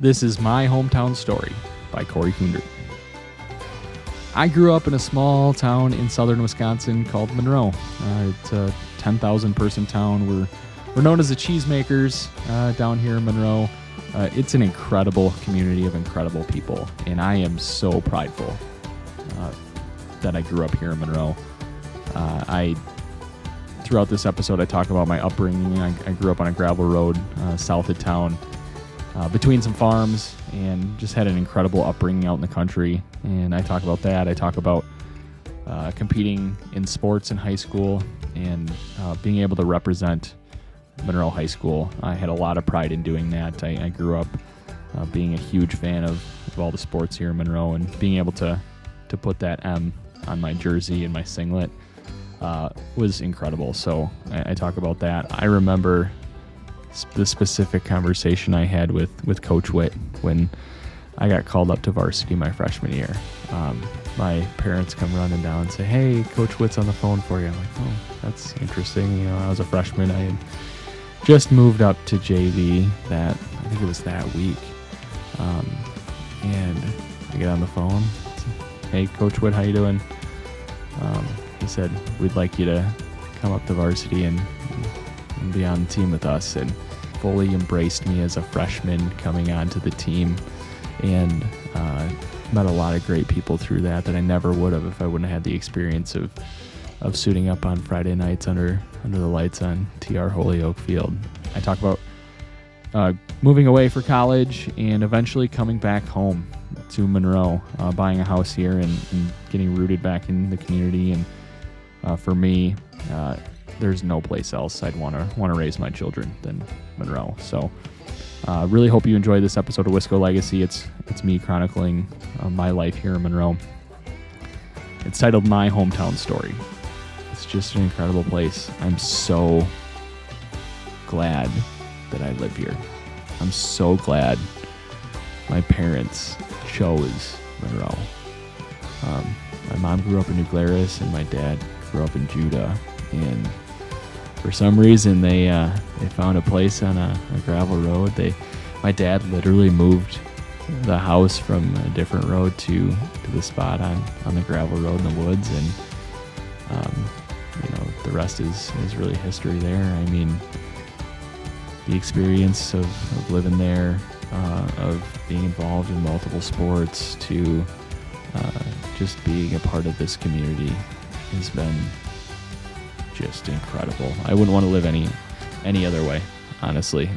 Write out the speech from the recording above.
This is My Hometown Story by Cory Kundert. I grew up in a small town in southern Wisconsin called Monroe. It's a 10,000 person town. We're known as the cheesemakers down here in Monroe. It's an incredible community of incredible people, and I am so prideful that I grew up here in Monroe. Throughout this episode, I talk about my upbringing. I grew up on a gravel road south of town, between some farms, and just had an incredible upbringing out in the country. And I talk about that. I talk about competing in sports in high school and being able to represent Monroe High School. I had a lot of pride in doing that. I grew up being a huge fan of all the sports here in Monroe, and being able to put that M on my jersey and my singlet was incredible. So I talk about that. I remember the specific conversation I had with Coach Witt when I got called up to varsity my freshman year. My parents come running down and say, "Hey, Coach Witt's on the phone for you." I'm like, "Oh, that's interesting." You know, I was a freshman. I had just moved up to JV I think it was that week. And I get on the phone. "Hey, Coach Witt, how you doing?" He said, "We'd like you to come up to varsity and be on the team with us," and fully embraced me as a freshman coming onto the team, and met a lot of great people through that I never would have if I wouldn't have had the experience of suiting up on Friday nights under the lights on TR Holyoke Field. I talk about moving away for college and eventually coming back home to Monroe, buying a house here and getting rooted back in the community. And for me, there's no place else I'd want to raise my children than Monroe. So really hope you enjoy this episode of Wisco Legacy. It's me chronicling my life here in Monroe. It's titled My Hometown Story. It's just an incredible place. I'm so glad that I live here. I'm so glad my parents chose Monroe. My mom grew up in New Glarus and my dad grew up in Judah, and for some reason they found a place on a gravel road. My dad literally moved the house from a different road to the spot on the gravel road in the woods, and the rest is really history there. I mean, the experience of living there, of being involved in multiple sports, to just being a part of this community has been just incredible. I wouldn't want to live any other way, honestly.